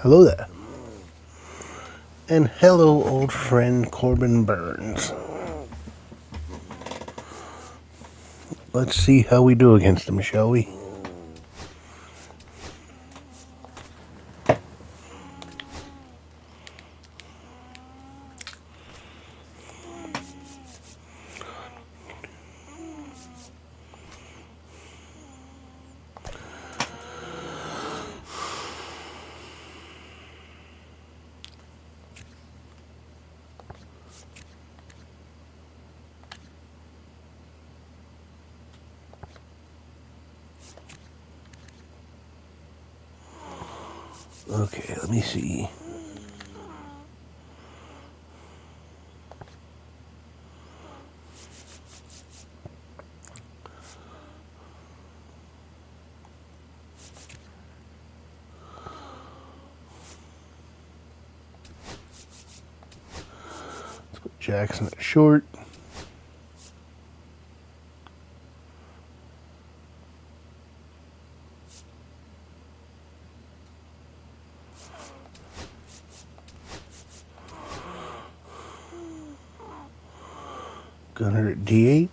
Hello there. And hello, old friend Corbin Burns. Let's see how we do against him, shall we? Okay, let me see. Let's put Jackson at short. Gunner at DH.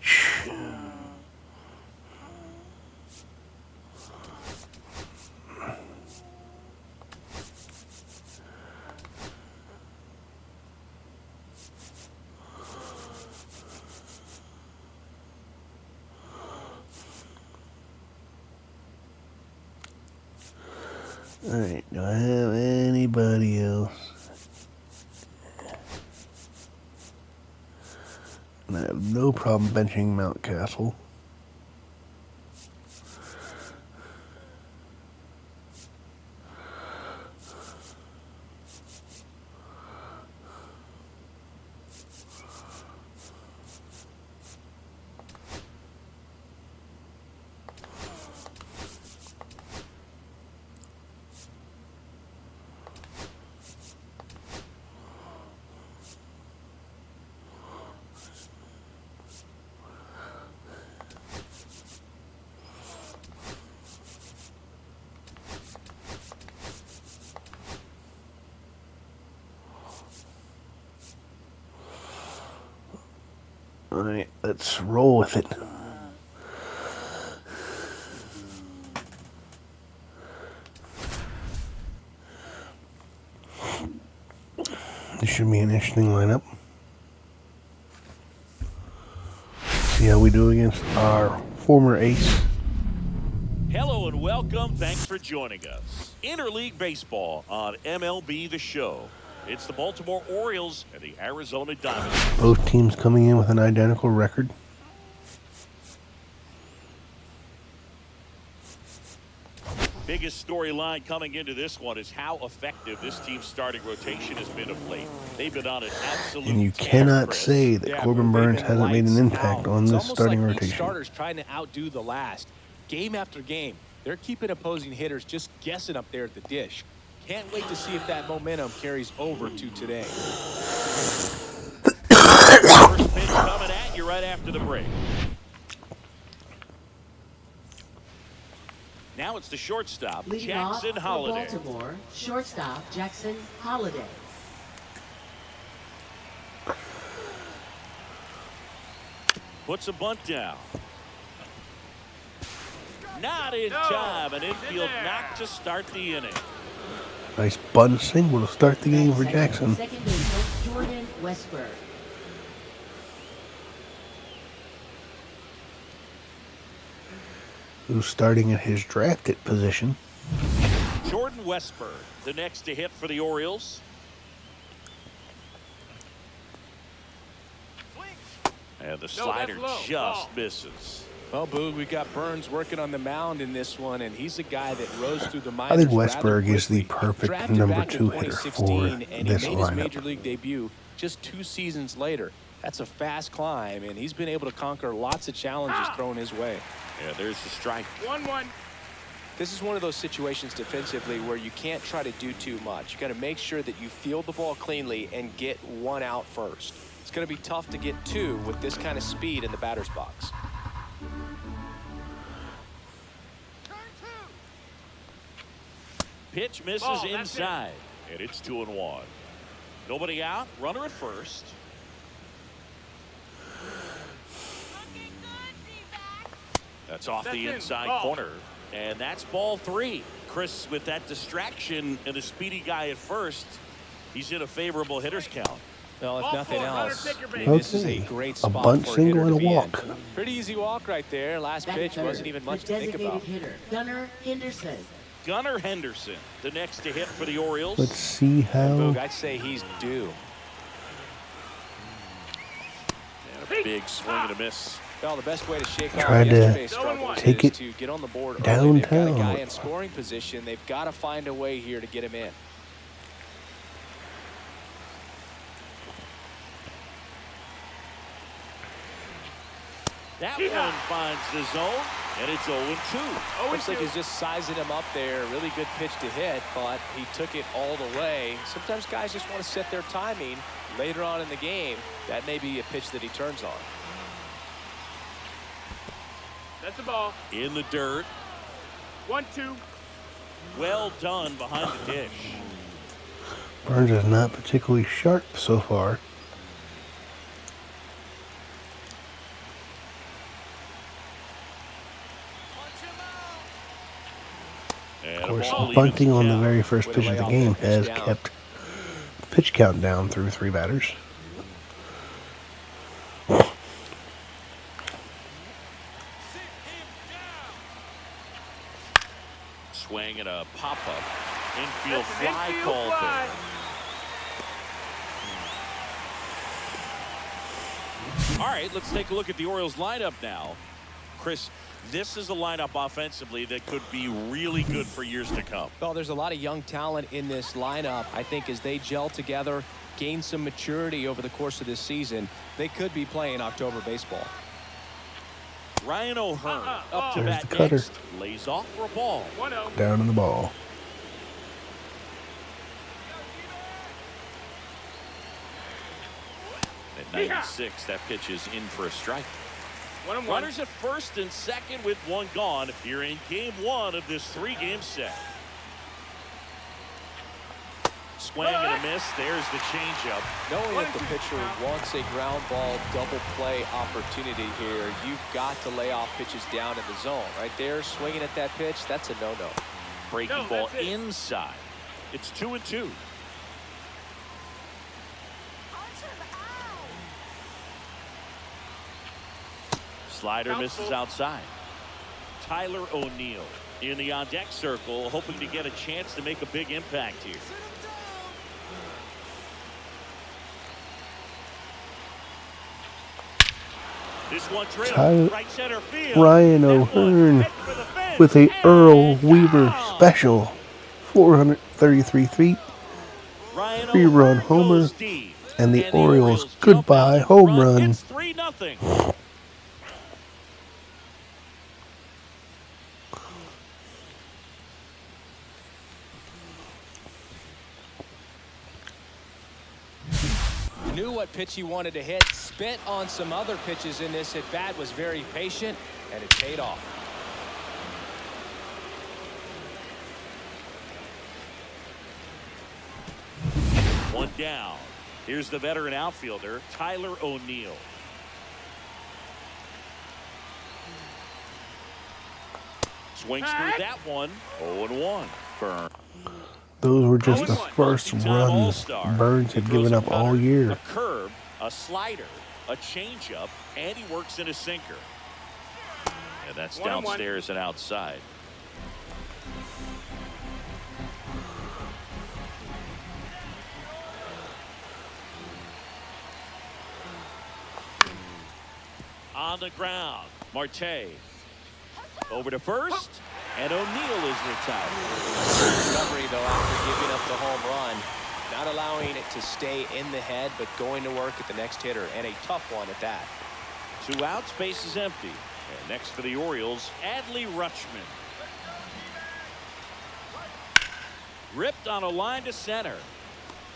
Alright, do I have anybody else? And I have no problem benching Mountcastle. Alright, let's roll with it. This should be an interesting lineup. See how we do against our former ace. Hello and welcome. Thanks for joining us. Interleague Baseball on MLB The Show. It's the Baltimore Orioles and the Arizona Diamondbacks. Both teams coming in with an identical record. Biggest storyline coming into this one is how effective this team's starting rotation has been of late. They've been on an absolute And you tear, cannot Chris. say that Corbin Burns hasn't made an impact on this starting Each rotation. starter's trying to outdo the last. Game after game, they're keeping opposing hitters just guessing up there at the dish. Can't wait to see if that momentum carries over to today. First pitch coming at you right after the break. Now it's the shortstop, Leading Jackson off for Holliday. Baltimore, shortstop Jackson Holliday. Puts a bunt down. Not in time. An infield knock to start the inning. Nice bunt single to start the game for Second- Jackson. Second baseman Jordan Westberg. Who's starting at his drafted position. Jordan Westberg, the next to hit for the Orioles. And the slider just misses. Well, Boog, we got Burns working on the mound in this one, and he's a guy that rose through the minors. I think rather Westberg is the quickly. perfect Drafted number back in 2 hitter for 2016, and this he made his lineup. major league debut just 2 seasons later. That's a fast climb, and he's been able to conquer lots of challenges thrown his way. Yeah, there's the strike. 1-1. This is one of those situations defensively where you can't try to do too much. You got to make sure that you field the ball cleanly and get 1 out first. It's going to be tough to get 2 with this kind of speed in the batter's box. pitch misses inside, and it's 2-1. Nobody out, runner at first. That's off the inside corner, and that's ball 3. Chris, with that distraction and a speedy guy at first, he's in a favorable hitter's count. Well, if nothing else, I mean, Okay. this is a great spot A bunt, for a single, hitter and a to be in. walk. Pretty easy walk right there. Last Back pitch third, wasn't even much the to think designated about. hitter, Gunnar Henderson. Gunnar Henderson, the next to hit for the Orioles. Let's see how. Boog, I'd say he's due. And a big swing and a miss. Well, the best way to shake off Tried to yesterday's struggles take is it to get on the board early. They've got a downtown. guy in scoring position. They've got to find a way here to get him in. That one finds the zone, and it's 0-2. Looks like he's just sizing him up there. Really good pitch to hit, but he took it all the way. Sometimes guys just want to set their timing later on in the game. That may be a pitch that he turns on. That's the ball. In the dirt. 1-2. Well done behind the dish. Burns is not particularly sharp so far. And Of course, a ball bunting evens on the count. very first pitch of the game has kept the pitch count down through 3 batters. Swing and a pop-up. Infield That's an fly infield called fly. there. All right, let's take a look at the Orioles lineup now. Chris, this is a lineup offensively that could be really good for years to come. Well, there's a lot of young talent in this lineup. I think as they gel together, gain some maturity over the course of this season, they could be playing October baseball. Ryan O'Hearn up to There's bat the cutter. next. Lays off for a ball. 1-0. Down in the ball. At 96, that pitch is in for a strike. 1-1. Runners at first and second with one gone here in game 1 of this 3-game set. Swing and a miss. There's the changeup. Knowing that the pitcher wants a ground ball double play opportunity here, you've got to lay off pitches down in the zone. Right there, swinging at that pitch, that's a no-no. Breaking No, ball that's it. inside. It's 2-2. Slider misses outside. Tyler O'Neill in the on-deck circle, hoping to get a chance to make a big impact here. This one Tyler- drilled right center field. Ryan That one O'Hearn heading for the fence, with a and Earl it's Weaver gone. special. 433 feet. Ryan 3-run O'Hearn homer, goes deep. and the Orioles jump goodbye out. home run. It's 3-0. Knew what pitch he wanted to hit, spent on some other pitches in this at bat, was very patient, and it paid off. One down. Here's the veteran outfielder, Tyler O'Neill. Swings through that one. 0-1. Burn. Those were just the 0-1. first Multi-time runs All-Star. Burns had He throws given a up all cutter, year. A curve, a slider, a changeup, and he works in a sinker. And that's 1-1. downstairs and outside. On the ground, Marte over to first, and O'Neill is retired. Discovery, though, after giving up the home run, not allowing it to stay in the head, but going to work at the next hitter, and a tough one at that. 2 outs, base is empty. And next for the Orioles, Adley Rutschman. Ripped on a line to center.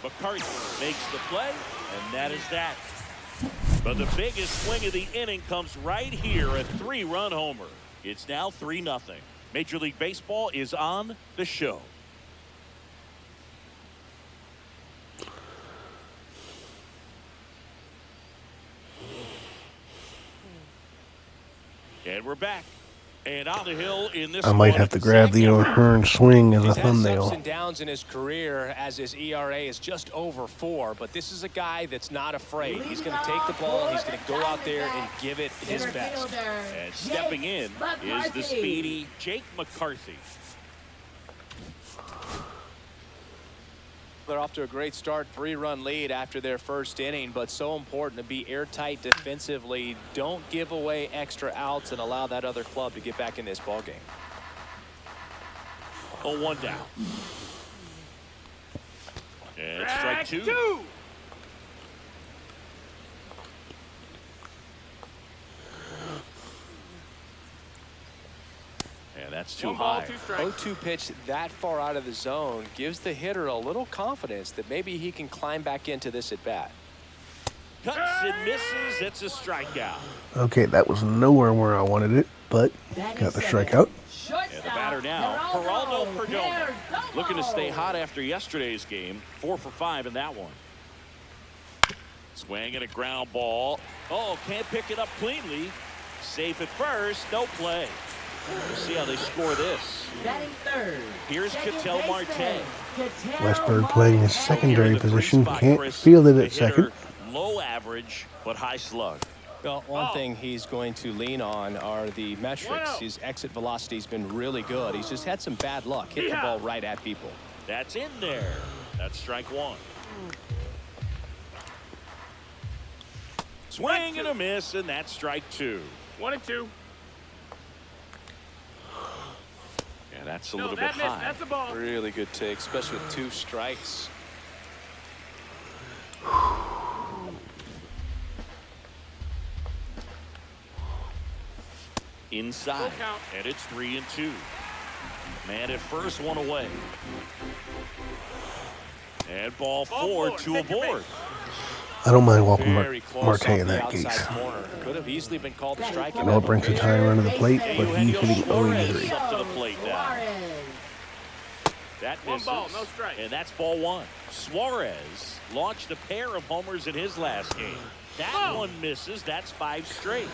McCarthy makes the play, and that is that. But the biggest swing of the inning comes right here, a 3-run homer. It's now 3-0. Major League Baseball is on the show. And we're back. And on the hill in this I might one, have to grab the Zach O'Hearn swing as a He's had ups thumbnail. and downs in his career as his ERA is just over 4, but this is a guy that's not afraid. He's going to take the ball, he's going to go out there and give it his best. And stepping in is the speedy Jake McCarthy. They're off to a great start, 3-run lead after their first inning, but so important to be airtight defensively. Don't give away extra outs and allow that other club to get back in this ball game. 0-1 down. And strike two. And that's too high. 0-2 pitch that far out of the zone gives the hitter a little confidence that maybe he can climb back into this at bat. Cuts and misses. It's a strikeout. Okay, that was nowhere where I wanted it, but got the strikeout. And the batter now, Geraldo Perdomo. Looking to stay hot after yesterday's game. 4 for 5 in that one. Swing and a ground ball. Oh, can't pick it up cleanly. Safe at first. No play. We'll see how they score this. Here's Ketel Marte. Westberg playing his secondary position. Can't field it at second. Low average, but high slug. Well, one thing he's going to lean on are the metrics. His exit velocity's been really good. He's just had some bad luck. Hit the ball right at people. That's in there. That's strike one. Swing and a miss, and that's strike two. 1-2. Yeah, that's a little bit high. That's a ball. Really good take, especially with 2 strikes. Inside, and it's 3-2. Man at first, 1 away. And ball 4, 2 aboard. I don't mind walking Very close Marte off in the that outside case. corner. Could have easily been called a strike. I know it brings the tying run to the plate, but he's hitting Suarez 0-3. up to the plate now. That misses. 1 ball, no strike. And that's ball 1. Suarez launched a pair of homers in his last game. That one misses. That's 5 straight.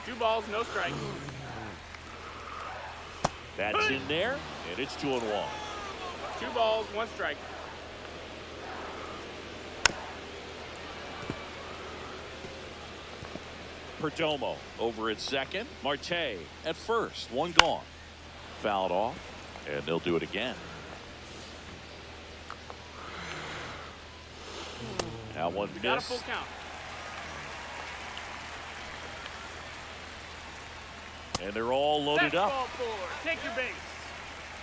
2 balls, no strikes. That's in there, and it's 2-1. 2 balls, 1 strike. Perdomo over at second. Marte at first. 1 gone. Fouled off, and they'll do it again. Now 1 Got a miss. full count. And they're all loaded up. Ball 4. Take your base.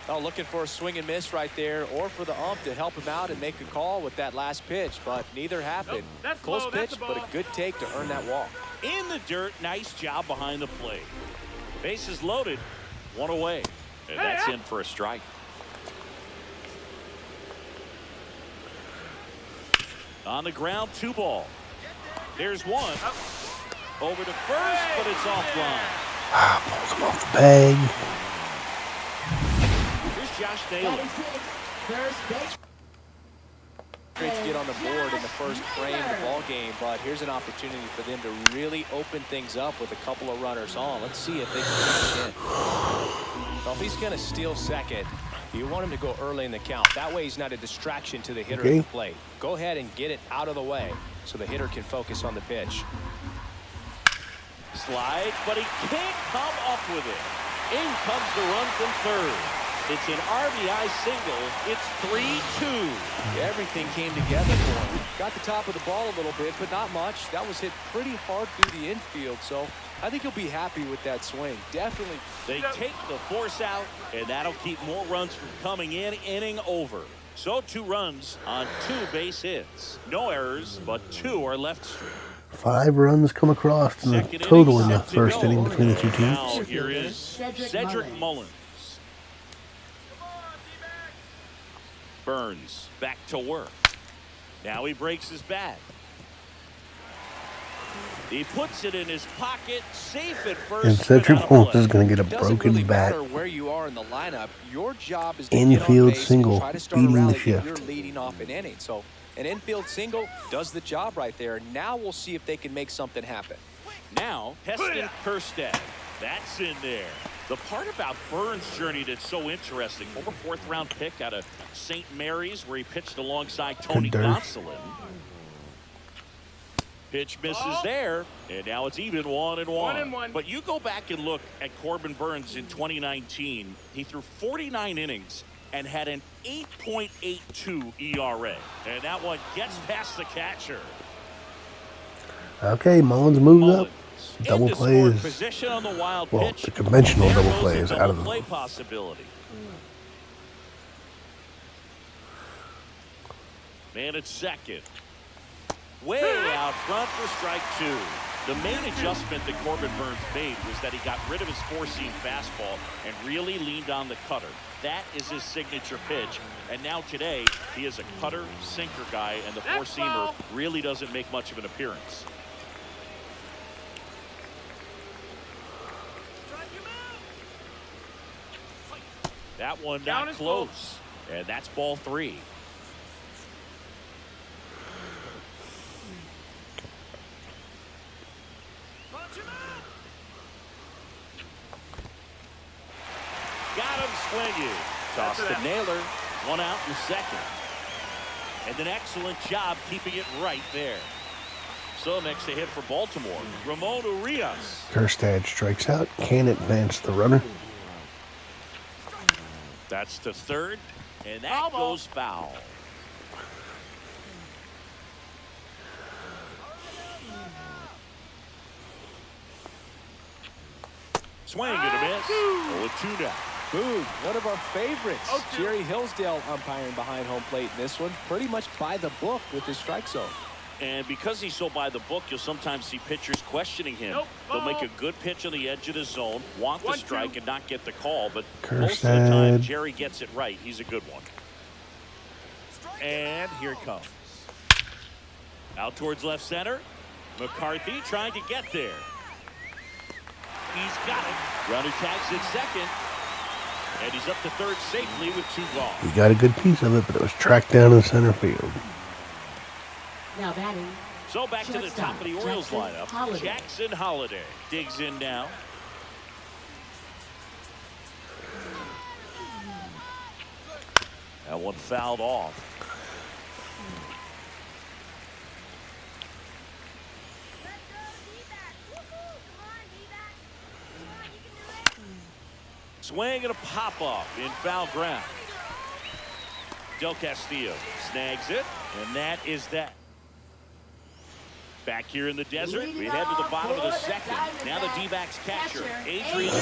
Oh, looking for a swing and miss right there, or for the ump to help him out and make a call with that last pitch, but neither happened. That's Close low, pitch, that's a but ball. a good take to earn that walk. In the dirt, nice job behind the plate. Bases loaded, 1 away. And that's in for a strike. On the ground, 2 ball. There's 1. Over to first, but it's offline. Pulls him off the bag. Here's Josh Naylor. Great to get on the board in the first frame of the ball game, but here's an opportunity for them to really open things up with a couple of runners on. Let's see if they can finish in. Well, if he's going to steal second, you want him to go early in the count. That way he's not a distraction to the hitter at the plate. Go ahead and get it out of the way so the hitter can focus on the pitch. Slides, but he can't come up with it. In comes the run from third. It's an RBI single. It's 3-2. Everything came together for him. Got the top of the ball a little bit, but not much. That was hit pretty hard through the infield, so I think he'll be happy with that swing. Definitely. They take the force out, and that'll keep more runs from coming in. Inning over. So 2 runs on 2 base hits. No errors, but 2 are left straight. 5 runs come across in the total in the first inning between the 2 teams. Now here is Cedric Mullins. Burns back to work. Now he breaks his bat. He puts it in his pocket, safe at first. And Cedric Mullins is going to get a broken really bat. matter where you are in the lineup. Your job is to Infield get on base single, and try to start a beating the rally that shift. You're leading off an inning. So an infield single does the job right there. Now we'll see if they can make something happen. Now Heston Kjerstad. That's in there. The part about Burns' journey that's so interesting, former fourth-round pick out of St. Mary's, where he pitched alongside Tony Gonsolin. Pitch misses there, and now it's even 1-1. 1-1. But you go back and look at Corbin Burns in 2019. He threw 49 innings and had an 8.82 ERA. And that one gets past the catcher. Okay, Mullins moves up. Double Into scoring plays. position on the wild Well, pitch. the conventional There double goes play the is double out of the play possibility. Man at second. Way out front for strike two. The main adjustment that Corbin Burns made was that he got rid of his four-seam fastball and really leaned on the cutter. That is his signature pitch. And now today, he is a cutter, sinker guy, and the four-seamer really doesn't make much of an appearance. That one not close. And that's ball three. Got him swinging. Toss to Naylor. One out in second. And an excellent job keeping it right there. So next to hit for Baltimore, Ramon Urias. Kerstad strikes out. Can't advance the runner. That's to third. And that goes foul. Swing and a miss. 0-2 now. Boog, one of our favorites. Jerry Hillsdale umpiring behind home plate in this one. Pretty much by the book with his strike zone. And because he's so by the book, you'll sometimes see pitchers questioning him. They'll make a good pitch on the edge of the zone, want the strike, and not get the call. But most of the time, Jerry gets it right. He's a good one. And here it comes. Out towards left center. McCarthy trying to get there. He's got it. Runner tags at second. And he's up to third safely with 2 gone. He got a good piece of it, but it was tracked down in center field. Now batting. So back to the top of the Orioles lineup. Jackson Holliday digs in now. That one fouled off. Swing and a pop-up in foul ground. Del Castillo snags it, and that is that. Back here in the desert, we head to the bottom of the second. Now the D-backs catcher, Adrian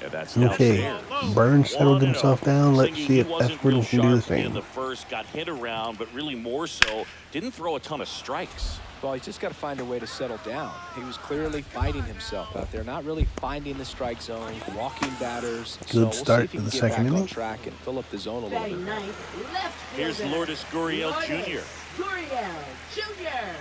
and that's okay, Burns settled himself down. Let's see if Efren can do the same. In the first, got hit around, but really more so, didn't throw a ton of strikes. Well, he's just got to find a way to settle down. He was clearly fighting himself out there, not really finding the strike zone, walking batters. Good start to the second inning. Track and fill up the zone a little bit. Here's Lourdes Gurriel Jr. Gurriel Jr.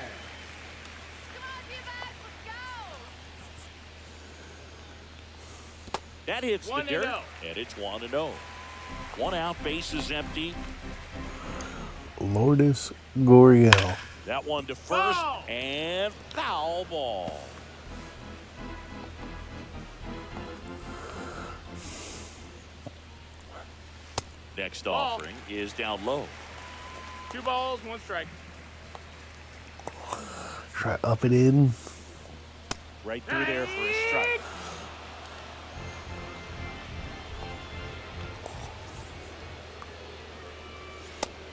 That hits the dirt, and it's 1-0. One out, base is empty. Lourdes Gurriel. That one to first, and foul ball. Next offering is down low. 2 balls, 1 strike. Try up it in. Right through there for a strike.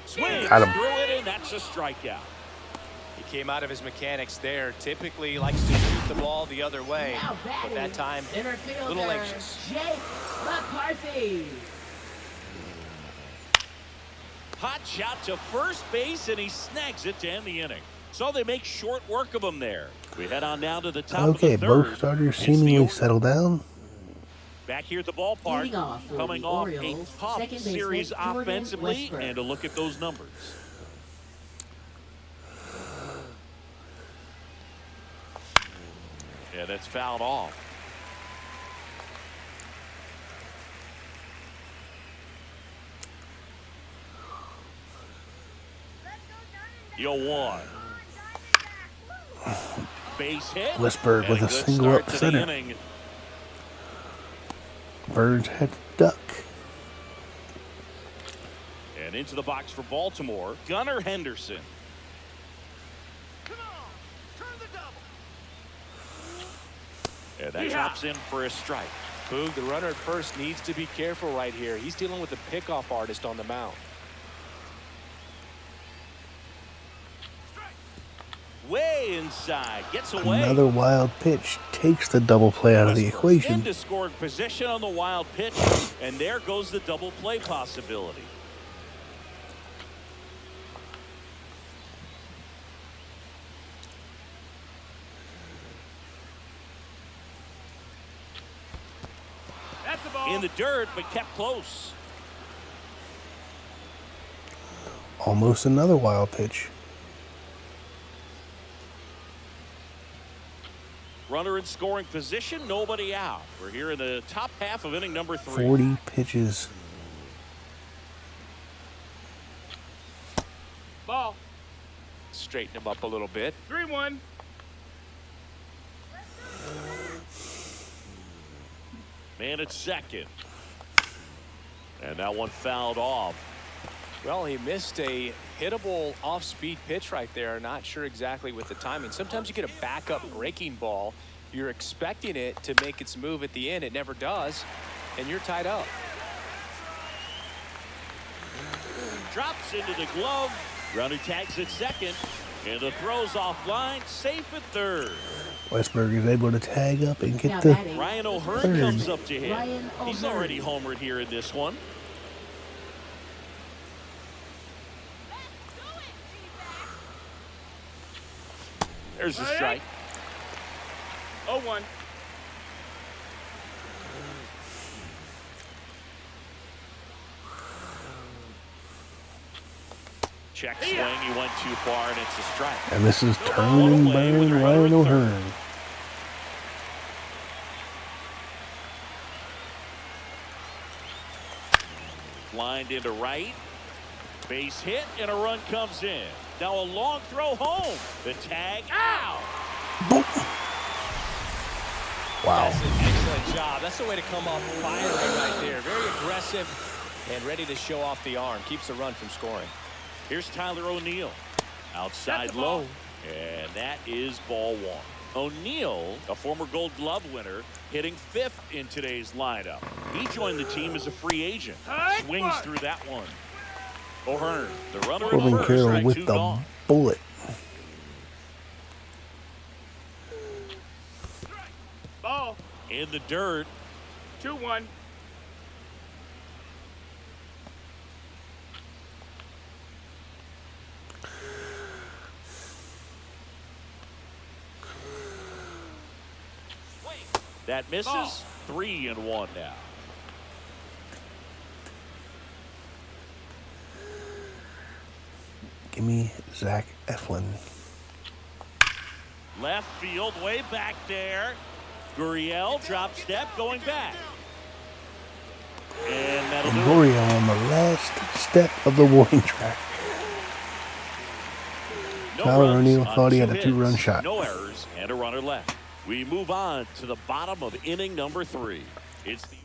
Swing, Got him. threw it in, that's a strikeout. He came out of his mechanics there. Typically he likes to shoot the ball the other way, but that time a little anxious. Jake McCarthy. Hot shot to first base, and he snags it to end the inning. So they make short work of him there. We head on down to the top Okay, of the third. both starters seemingly settled down. Back here at the ballpark, coming off a tough series offensively, and a look at those numbers. Yeah, that's fouled off. The 0-1. base hit. Westberg with And a single start up to the center. inning. Birds had to duck. And into the box for Baltimore, Gunnar Henderson. Come on, turn the double. And that drops in for a strike. Boog, the runner at first needs to be careful right here. He's dealing with a pickoff artist on the mound. Way inside, gets away. Another wild pitch takes the double play out of the equation. Into scoring position on the wild pitch, and there goes the double play possibility. That's the ball. In the dirt, but kept close. Almost another wild pitch. Runner in scoring position, nobody out. We're here in the top half of inning number 3. 40 pitches. Ball. Straighten him up a little bit. 3-1. Man at second. And that one fouled off. Well, he missed a hittable off-speed pitch right there. Not sure exactly with the timing. Sometimes you get a backup breaking ball. You're expecting it to make its move at the end. It never does, and you're tied up. Drops into the glove. Runner tags at second. And the throw's offline. Safe at third. Westberg is able to tag up and get Now the batting. Ryan O'Hearn third. comes up to hit. Ryan He's O'Hearn. already homered here in this one. There's a strike. 0-1. Check swing. He went too far, and it's a strike. And this is turn and burn Ryan O'Hearn. Lined into right. Base hit, and a run comes in. Now a long throw home. The tag out. Wow. That's an excellent job. That's the way to come off firing right there. Very aggressive and ready to show off the arm. Keeps the run from scoring. Here's Tyler O'Neill. Outside That's the ball. low. And that is ball 1. O'Neill, a former Gold Glove winner, hitting 5th in today's lineup. He joined the team as a free agent. Swings through that one. O'Hearn, the runner Corbin at first, Carroll strike with 2 the gone. bullet. Ball. In the dirt. 2-1. That misses. Ball. 3-1 now. Give me Zach Eflin. Left field, way back there. Gurriel, drop step, going back. And that'll And do it. Gurriel on the last step of the warning track. No Tyler runs O'Neill on thought he 2 had a two-run hits, shot. No errors, and a runner left. We move on to the bottom of inning number 3. It's the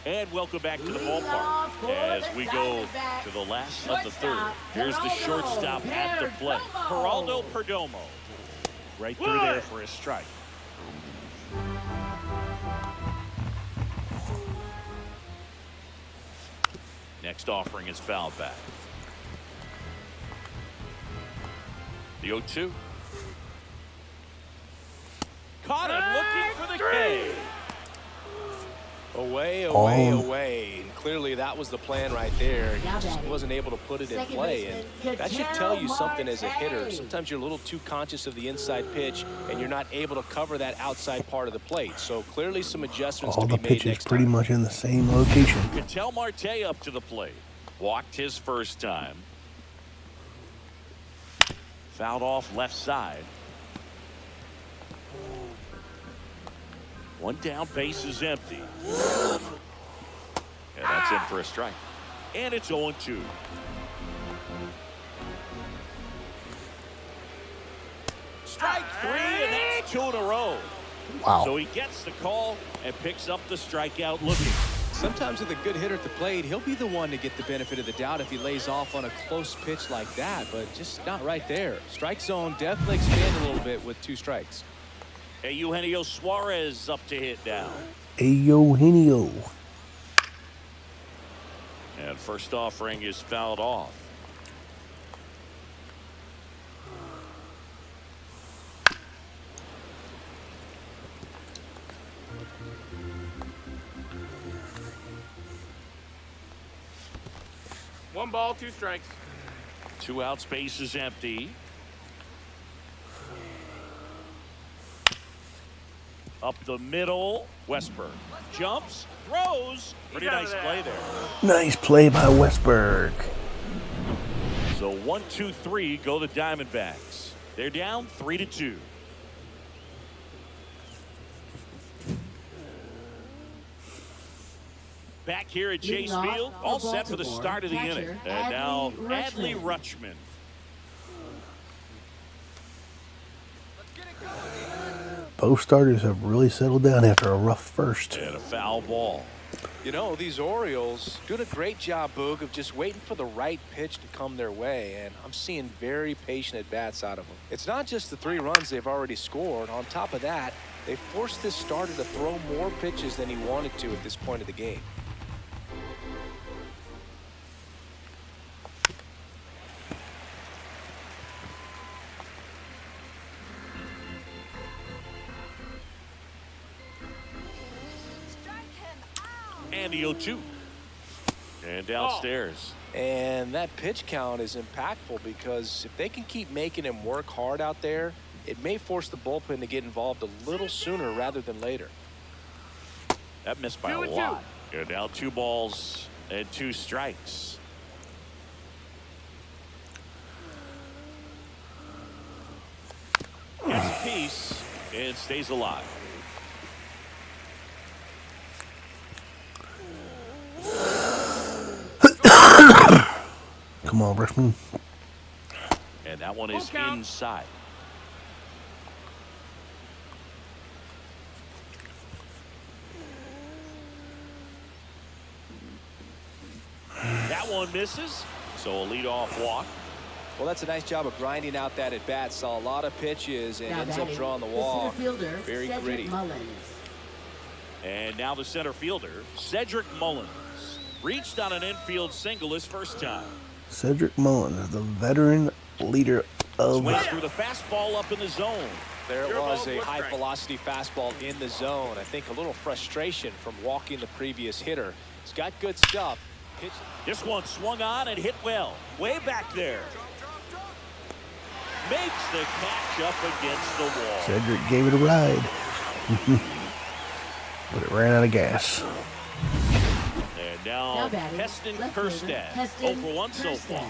and welcome back to the ballpark as we go to the last of the 3rd. Here's the shortstop at the plate, Geraldo Perdomo. Right through there for a strike. Next offering is foul back. The 0-2. Caught him looking for the K. Away, away, On. away. And clearly that was the plan right there. He just wasn't able to put it in play. And that should tell you something as a hitter. Sometimes you're a little too conscious of the inside pitch, and you're not able to cover that outside part of the plate. So clearly some adjustments All to be the made pitches next pretty time. much in the same location. Ketel Marte up to the plate. Walked his first time. Fouled off left side. One down, base is empty. And that's in for a strike. And it's Strike three, and that's 2 in a row. Wow. So he gets the call and picks up the strikeout looking. Sometimes with a good hitter at the plate, he'll be the one to get the benefit of the doubt if he lays off on a close pitch like that, but just not right there. Strike zone definitely expand a little bit with 2 strikes. Hey, Eugenio Suarez up to hit now. Eugenio. And first offering is fouled off. One ball, 2 strikes. 2 outs, base is empty. Up the middle, Westberg jumps, throws. Pretty nice play there. Nice play by Westberg. So 1, 2, 3 go the Diamondbacks. They're down 3-2. Back here at Chase Field, all set for the start of the inning. And now Adley Rutschman. Both starters have really settled down after a rough first. And a foul ball. You know, these Orioles doing a great job, Boog, of just waiting for the right pitch to come their way, and I'm seeing very patient at-bats out of them. It's not just the 3 runs they've already scored. On top of that, they forced this starter to throw more pitches than he wanted to at this point of the game. And the 0-2. And downstairs. And that pitch count is impactful because if they can keep making him work hard out there, it may force the bullpen to get involved a little sooner rather than later. That missed by a lot. And now 2 balls and 2 strikes. Gets a piece and stays alive. Come on, Rutschman. And that one is inside. That one misses. So a leadoff walk. Well, that's a nice job of grinding out that at bat. Saw a lot of pitches and ends up drawing the walk. Very gritty. And now the center fielder, Cedric Mullins, reached on an infield single his first time. Cedric Mullins, the veteran leader of... Swings through the fastball up in the zone. There it was, a high-velocity fastball in the zone. I think a little frustration from walking the previous hitter. He's got good stuff. This one swung on and hit well. Way back there. Makes the catch up against the wall. Cedric gave it a ride. But it ran out of gas. And now Heston Kjerstad, 0 for 1 so far.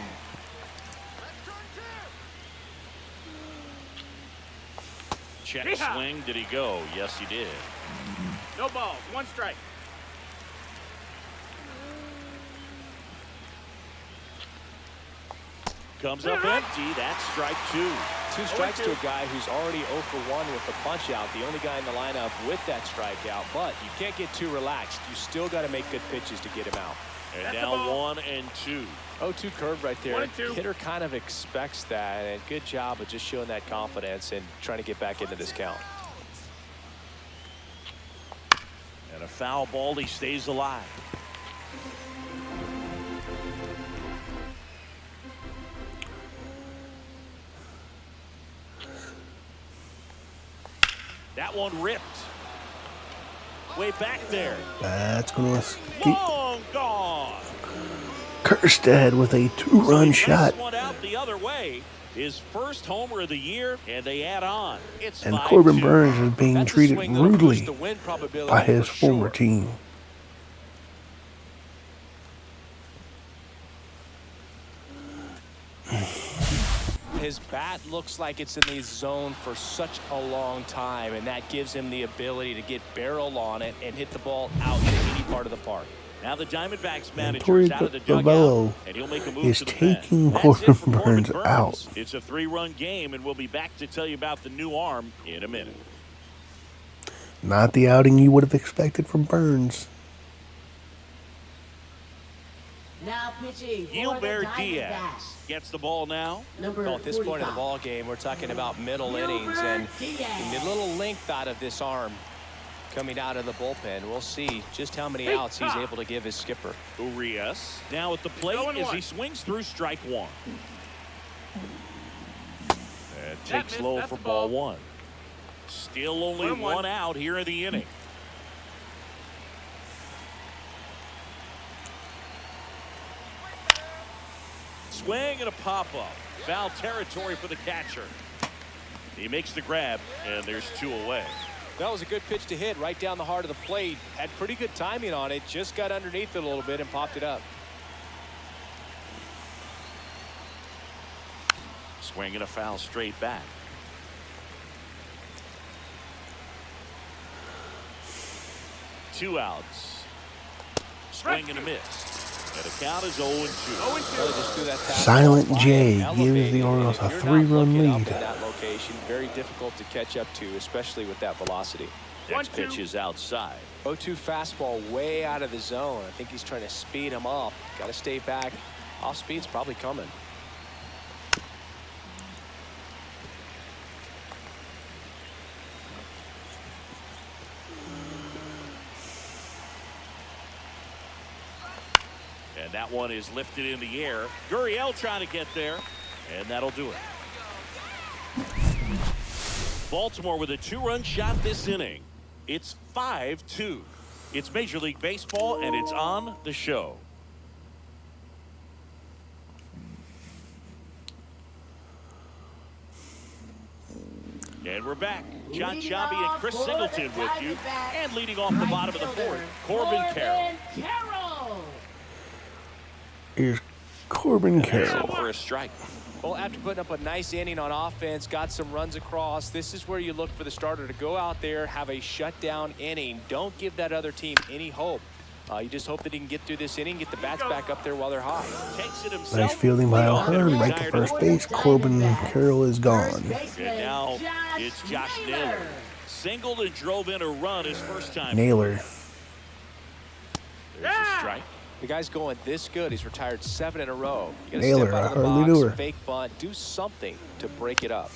Check swing. Did he go? Yes, he did. No balls, 1 strike. Comes up empty. That's strike 2. 2 strikes to a guy who's already 0 for 1 with the punch out. The only guy in the lineup with that strikeout. But you can't get too relaxed. You still got to make good pitches to get him out. And now 1 and 2. 0-2 curve right there. 1 and 2. Hitter kind of expects that, and good job of just showing that confidence and trying to get back into this count. And a foul ball. He stays alive. That one ripped. Way back there. That's going to keep Long gone. Kjerstad with a 2-run shot. One out the other way. His first homer of the year, and they add on. It's And 5-2. Corbin Burns is being treated rudely by his former team. His bat looks like it's in the zone for such a long time, and that gives him the ability to get barrel on it and hit the ball out to any part of the park. Now the Diamondbacks And manager Torrey is out of the Bello dugout, and he'll make a move is to the pen. taking That's it for Corbin Corbin Burnes out. It's a 3-run game, and we'll be back to tell you about the new arm in a minute. Not the outing you would have expected from Burnes. Now pitching for the Gilbert Diaz Diamondbacks. gets the ball now. Number Well, at this point in the 45. ball game, we're talking about middle innings, and Diaz. a little length out of this arm coming out of the bullpen. We'll see just how many outs he's able to give his skipper. Urias now at the plate as he swings through strike one. And takes low for ball one. Still only one out here in the inning. Swing and a pop-up. Foul territory for the catcher. He makes the grab, and there's 2 away. That was a good pitch to hit right down the heart of the plate. Had pretty good timing on it. Just got underneath it a little bit and popped it up. Swing and a foul straight back. Two outs. Swing and a miss. And the count is 0-2. Really just threw that pass Silent off J line, gives the elevated. Orioles a If you're not 3-run looking up lead. in that location, very difficult to catch up to, especially with that velocity. Next pitch is outside. 0-2 fastball way out of the zone. I think he's trying to speed him up. Got to stay back. Off speed's probably coming. And that one is lifted in the air. Gurriel trying to get there, and that'll do it. Baltimore with a 2-run shot this inning. It's 5-2. It's Major League Baseball, and it's on the show. And we're back. John Shabby and Chris Singleton with you. And leading off the bottom of the fourth, Corbin Carroll. Here's Corbin Carroll. For a strike. Well, after putting up a nice inning on offense, got some runs across, this is where you look for the starter to go out there, have a shutdown inning. Don't give that other team any hope. You just hope that he can get through this inning, get the bats back up there while they're high. Takes it himself. Nice fielding by O'Hearn. Right to first base. Corbin Carroll is gone. And now it's Josh Naylor. Singled and drove in a run his first time. Naylor. There's a strike. The guy's going this good. He's retired 7 in a row. You gotta Naylor, step out of the a hardly box, doer. fake bunt, do something to break it up.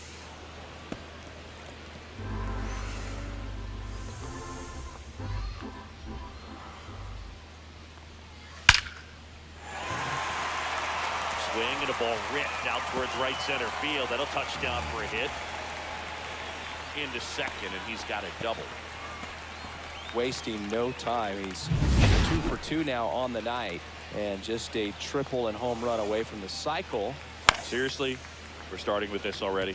Swing and a ball ripped out towards right center field. That'll touchdown for a hit. Into second, and he's got a double. Wasting no time. He's 2 for 2 now on the night, and just a triple and home run away from the cycle. Seriously, we're starting with this already.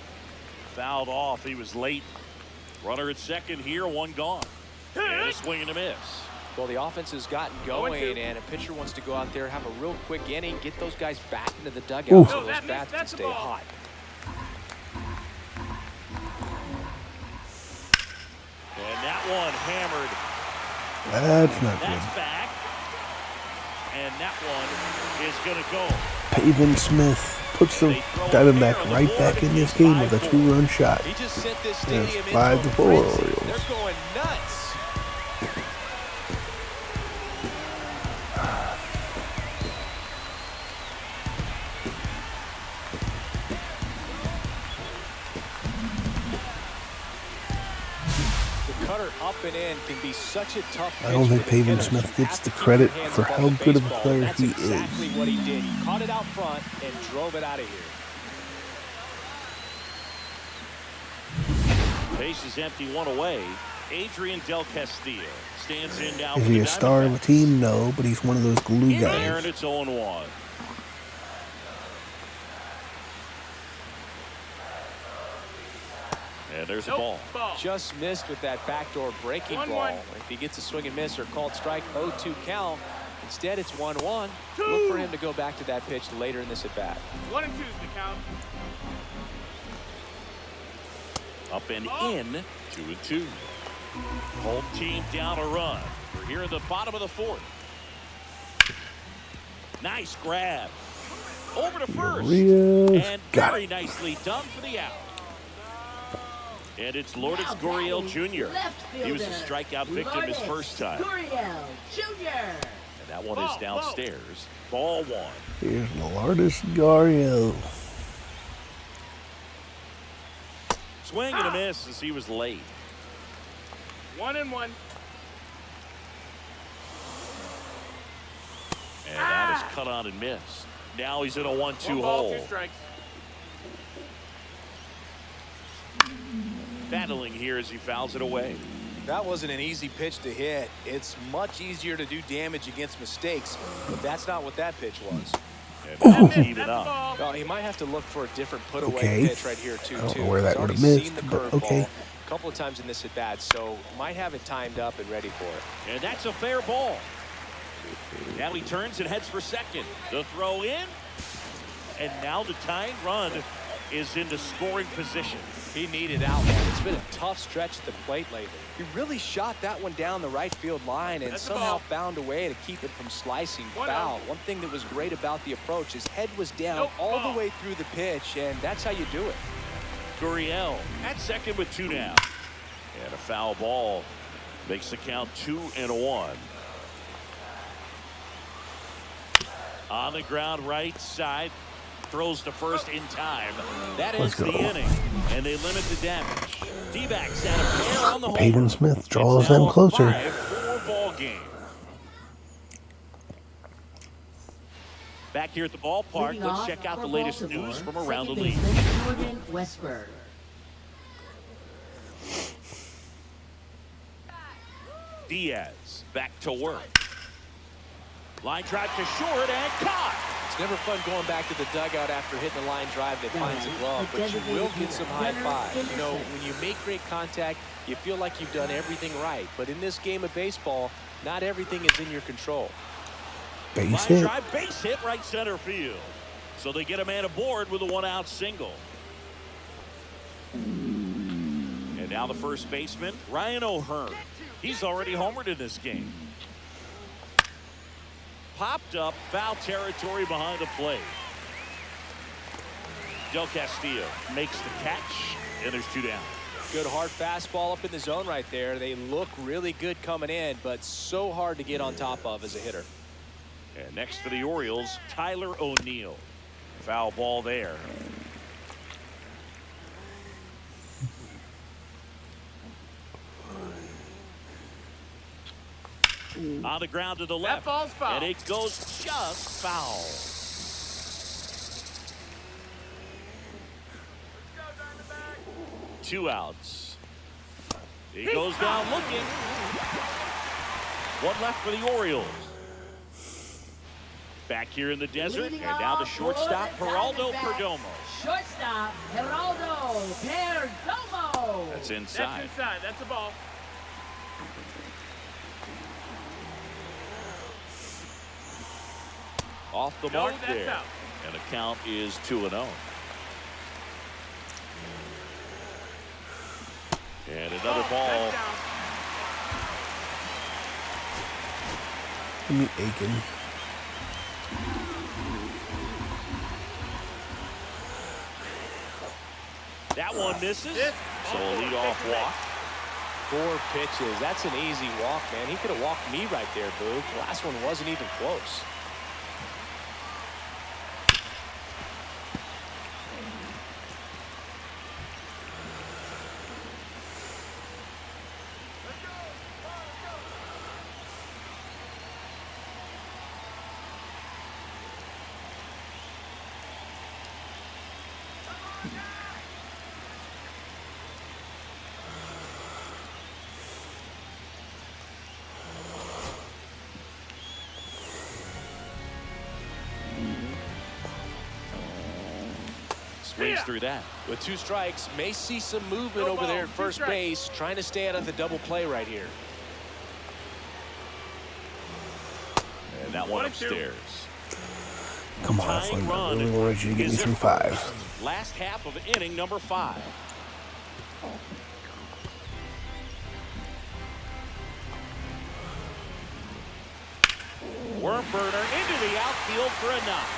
Fouled off. He was late. Runner at second here, one gone. And a swing and a miss. Well, the offense has gotten going, and a pitcher wants to go out there, have a real quick inning, get those guys back into the dugout Ooh. so those bats can stay hot. And that one hammered. That's not That's good. back. And that one is going to go. Pavin Smith puts the Diamondback right back in this game with a 2-run shot. He just sent this And stadium it's into 5-4 a frenzy. Orioles. They're going nuts. Cutter up and in can be such a tough pitch. I don't think for the Pavin hitters. Smith You gets have the to keep credit your hands for above how the good of a baseball. player That's he exactly is. what he did. He caught it out front and drove it out of here. Base is empty, one away. Adrian Del Castillo stands in now. Is for he the a star of the Diamondbacks. team? No, but he's one of those glue In there, and guys. it's 0-1. And there's a ball. Just missed with that backdoor breaking ball. If he gets a swing and miss or called strike, 0-2 count. Instead, it's 1-1. Look for him to go back to that pitch later in this at bat. 1 and 2 is the count. Up and in, 2-2. Home team down a run. We're here in the bottom of the fourth. Nice grab. Over to first. Orioles And got very it. nicely done for the out. And it's Lourdes Gurriel Jr. He was a strikeout victim his first time. Gurriel Jr. And that one is downstairs. Ball one. Here's Lourdes Gurriel. Swing and a miss as he was late. 1-1. And that is cut on and missed. Now he's in a 1-2 1 ball, hole. 2 strikes. Battling here as he fouls it away. That wasn't an easy pitch to hit. It's much easier to do damage against mistakes, but that's not what that pitch was. And that'll even up. Ball. Well, he might have to look for a different put-away Okay. pitch right here, too. I don't know where that He's would have already missed, seen the but curveball okay. a couple of times in this at-bat, so might have it timed up and ready for it. And that's a fair ball. Now he turns and heads for second. The throw in. And now the tying run is into scoring position. He needed out, man. It's been a tough stretch at the plate lately. He really shot that one down the right field line and That's the somehow ball. found a way to keep it from slicing 1-0. foul. One thing that was great about the approach, his head was down all the way through the pitch, and that's how you do it. Gurriel at second with 2 down. And a foul ball makes the count 2-1. On the ground right side. Throws to first in time. That ends Let's the go. inning. And they limit the damage. D-backs had a pair on the home Pavin run. Smith draws It's now them a closer. 5-4 ball game. Back here at the ballpark, Leading let's off check out for the latest Baltimore, news from around the second league. baseman Jordan Westburg. Diaz back to work. Line drive to short and caught. It's never fun going back to the dugout after hitting a line drive that finds a glove, but you will get some high fives. You know, when you make great contact, you feel like you've done everything right. But in this game of baseball, not everything is in your control. Base Line hit. drive, base hit, right center field. So they get a man aboard with a 1-out single. And now the first baseman, Ryan O'Hearn. He's already homered in this game. Popped up, foul territory behind the plate. Del Castillo makes the catch, and there's 2 down. Good hard fastball up in the zone right there. They look really good coming in, but so hard to get on top of as a hitter. And next for the Orioles, Tyler O'Neill. Foul ball there. On the ground to the left. ball's foul. And it goes just foul. Two outs. He goes down looking. One left for the Orioles. Back here in the desert, Leading and now the off shortstop, for the Geraldo Diamondbacks, Perdomo. Shortstop, Geraldo Perdomo. That's That's inside. inside. That's a ball. Off the No, mark that's there. out. And the count is 2-0. And another ball. That's down. Give me Aiken. That one misses. Hit. So a leadoff walk. 4 pitches. That's an easy walk, man. He could have walked me right there, Boog. The last one wasn't even close. Swings through that. With 2 strikes, may see some movement No over ball, there at 2 first strikes. base, trying to stay out of the double play right here. And that one 1-2. upstairs. Come on, Tying Flynn. I run really wanted you to get me is through at 5. first. Last half of inning number 5. Worm burner into the outfield for a knock.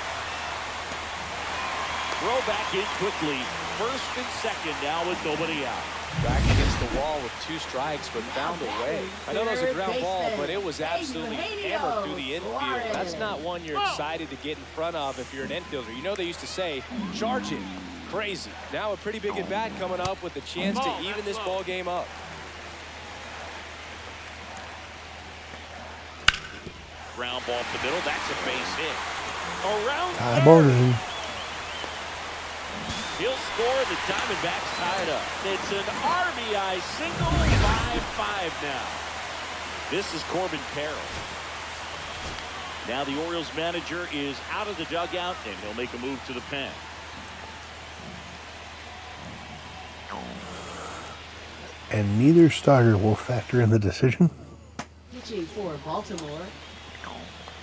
Throw back in quickly. First and second now with nobody out. Back against the wall with 2 strikes, but found a way. I know that was a ground ball, but it was absolutely hammered through the infield. That's not one you're excited to get in front of if you're an infielder. You know they used to say, charge it. Crazy. Now a pretty big at bat coming up with a chance to even this ball game up. Ground ball up the middle. That's a base hit. Around High bordering. He'll score. The Diamondbacks tie it up. It's an RBI single, 5-5 now. This is Corbin Carroll. Now the Orioles manager is out of the dugout, and he'll make a move to the pen. And neither starter will factor in the decision. Pitching for Baltimore,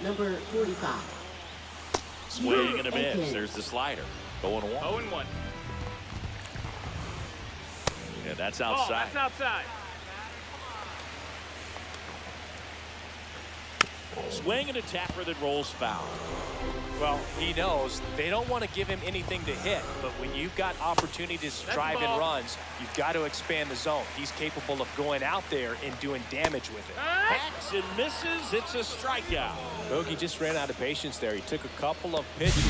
number 45. Swing and a miss. There's the slider. 0-1. 0-1. Yeah, that's outside. That's outside. Swing and a tapper that rolls foul. Well, he knows they don't want to give him anything to hit, but when you've got opportunities to drive in runs, you've got to expand the zone. He's capable of going out there and doing damage with it. Hacks and misses. It's a strikeout. Bogey just ran out of patience there. He took a couple of pitches.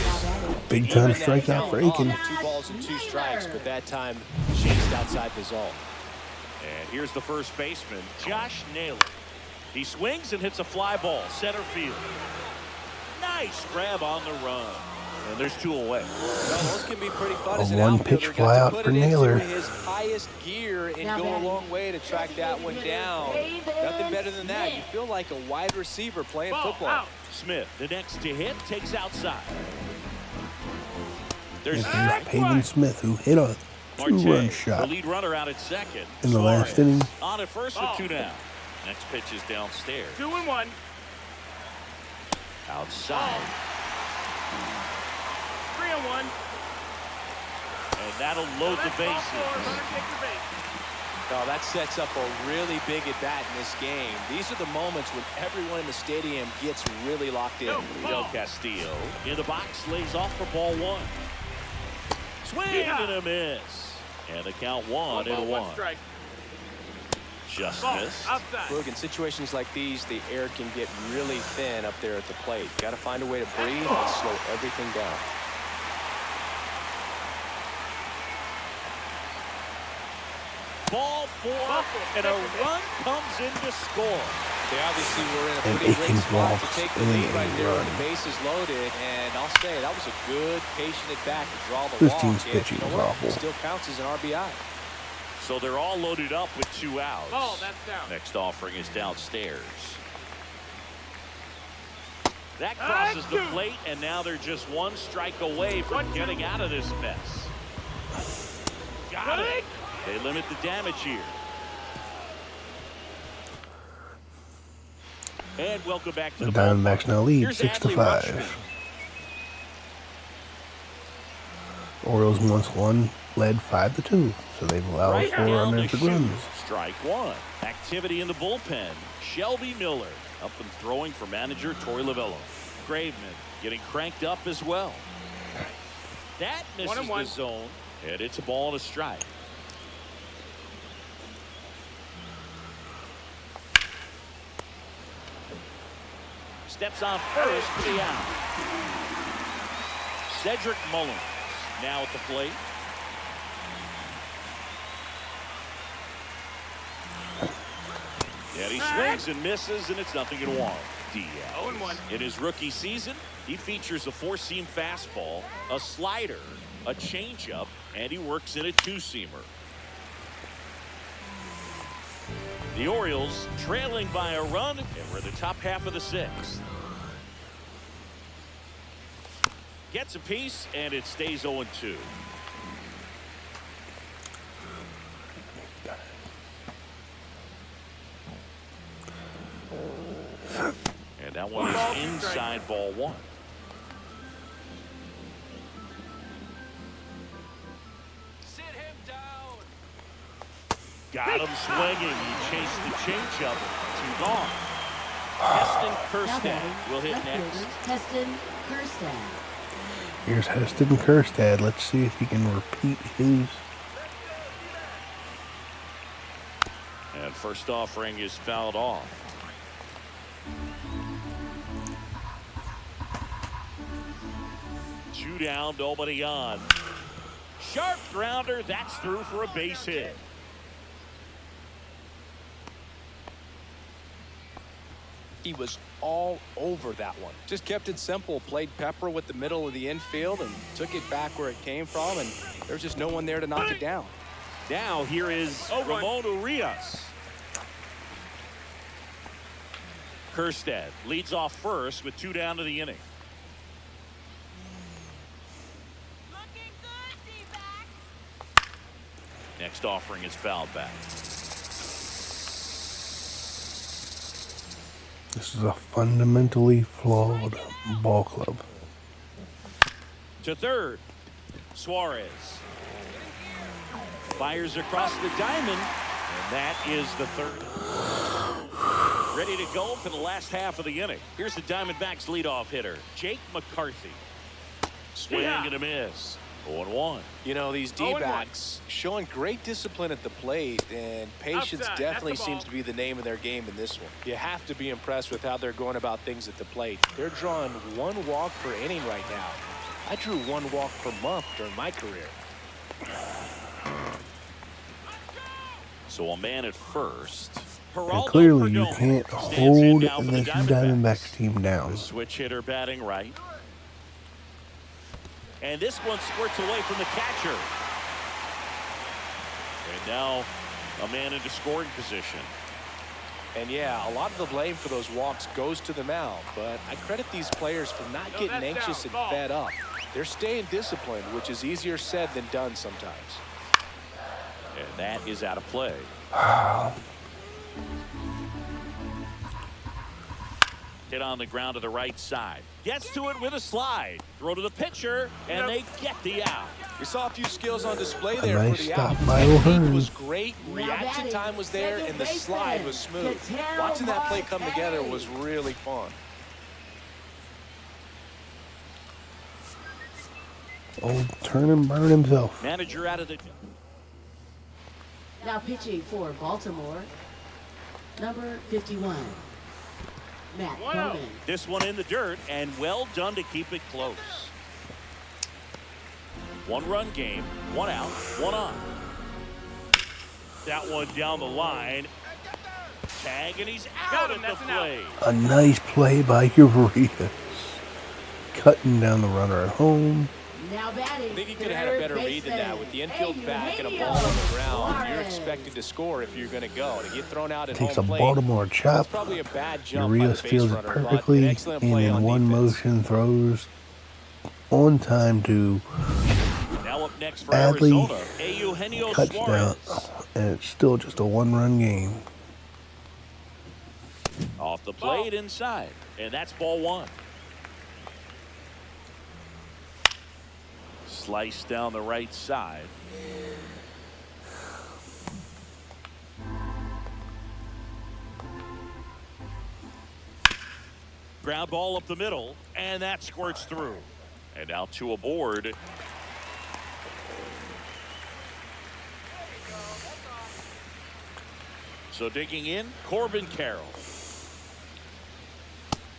Big time strikeout for Aiken. 2 balls and 2 strikes, but that time chased outside the zone. And here's the first baseman, Josh Naylor. He swings and hits a fly ball, center field. Nice grab on the run. And there's 2 away. Well, those can be pretty fun A as an one-pitch outfielder. fly out Got to for put it into Naylor. his highest gear and go a long way to track that one down. Nothing better than that. You feel like a wide receiver playing football. Smith, the next to hit, takes outside. There's Pavin Smith, who hit a 2-run shot the lead runner out at second. in the last inning. On at first with 2 down. Next pitch is downstairs. 2-1. Outside. 3-1. And that'll load the bases. No, that sets up a really big at bat in this game. These are the moments when everyone in the stadium gets really locked in. Del Castillo in the box, lays off for ball 1. Swing and a miss. And the count 1-1. Strike. Just missed. Outside. Look, in situations like these, the air can get really thin up there at the plate. Got to find a way to breathe and slow everything down. Ball 4, and a run comes in to score. They obviously were in a And pretty great Aiken spot walks to take the in lead a right there run. when the base is loaded. And I'll say that was a good, patient at bat to draw the This walk. team's And pitching you know is what? awful. It still counts as an RBI. So they're all loaded up with 2 outs. That's down. Next offering is downstairs. That crosses the plate, and now they're just 1 strike away from getting out of this mess. Got it. They limit the damage here. And welcome back to The the Diamondbacks now lead Here's 6-5. Orioles once won, led 5-2, so they've allowed 4 unanswered runs. Strike 1. Activity in the bullpen. Shelby Miller up and throwing for manager Torey Lovullo. Graveman getting cranked up as well. That misses the zone, and it's a ball and a strike. Steps on first for the out. Cedric Mullins now at the plate. And he swings and misses, and it's 0-1. Diaz. 0-1. In his rookie season, he features a 4-seam fastball, a slider, a changeup, and he works in a 2-seamer. The Orioles trailing by a run, and we're in the top half of the 6th. Gets a piece, and it stays 0-2. And that one is inside ball 1. Sit him down. Got him swinging. He chased the changeup. 2 gone. Heston Now Kerstad batting, will hit left next. fielder, Heston Kerstad. Here's Heston Kerstad. Let's see if he can repeat his. And first offering is fouled off. Two down, nobody on. Sharp grounder, that's through for a base hit. He was all over that one. Just kept it simple, played pepper with the middle of the infield and took it back where it came from, and there's just no one there to knock it down. Now here is Ramon Urias. Kerstad leads off first with two down to the inning. Next offering is fouled back. This is a fundamentally flawed ball club. To third, Suarez fires across the diamond, and that is the third. Ready to go for the last half of the inning. Here's the Diamondbacks leadoff hitter, Jake McCarthy. Swing and a miss. 0-1. You know, these D-backs showing great discipline at the plate, and patience Outside, definitely that's the ball. seems to be the name of their game in this one. You have to be impressed with how they're going about things at the plate. They're drawing 1 walk per inning right now. I drew 1 walk per month during my career. So a man at first. And clearly you Perdomo can't stands in hold now for the this Diamondbacks team down. The switch hitter batting right. And this one squirts away from the catcher. And now a man into scoring position. And yeah, a lot of the blame for those walks goes to the mound, but I credit these players for not getting that's anxious down, and ball. fed up. They're staying disciplined, which is easier said than done sometimes. And that is out of play. Hit on the ground to the right side. Gets to it with a slide. Throw to the pitcher, and they get the out. We saw a few skills on display A there nice for the stop out. by Technique O'Hearn. was great, Now reaction batting, time was there, second and the baseman, slide was smooth. Katero Watching that play come together Marte. was really fun. Old turn and burn himself. Manager out of the... Now pitching for Baltimore, number 51, Matt Wow. Bowman. This one in the dirt, and well done to keep it close. 1-run game, 1 out, 1 on. That one down the line. Tag, and he's out Got him, at the that's an out. plate. A nice play by Urias. Cutting down the runner at home. Now batting, I think he could have had a better read than that. With the infield back and a ball on the ground, you're expected to score if you're going to go. To get thrown out at Takes home a plate, Baltimore that's chop. probably a bad jump by Urias the base fields it runner, but an perfectly, excellent and play in on one defense. motion throws on time to Now up next for Adley. Arizona, Eugenio cuts down, Suarez. and it's still just a 1-run game. Off the plate inside, and that's ball 1. Slice down the right side. Ground ball up the middle, and that squirts through. And now 2 aboard. So digging in, Corbin Carroll.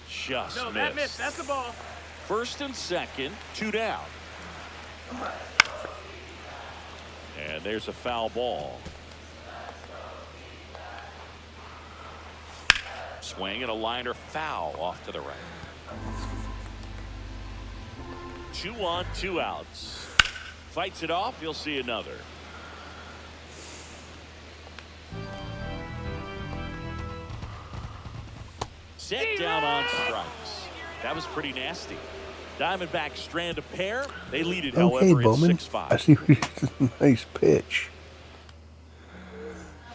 Just No, missed. that missed. That's the ball. First and second, 2 down. And there's a foul ball. Swing and a liner foul off to the right. 2 on, 2 outs. Fights it off, you'll see another. Set down on strikes. That was pretty nasty. Diamondbacks strand a pair. They lead it, Okay, however, Bowman. it's 6-5. I see what you nice pitch.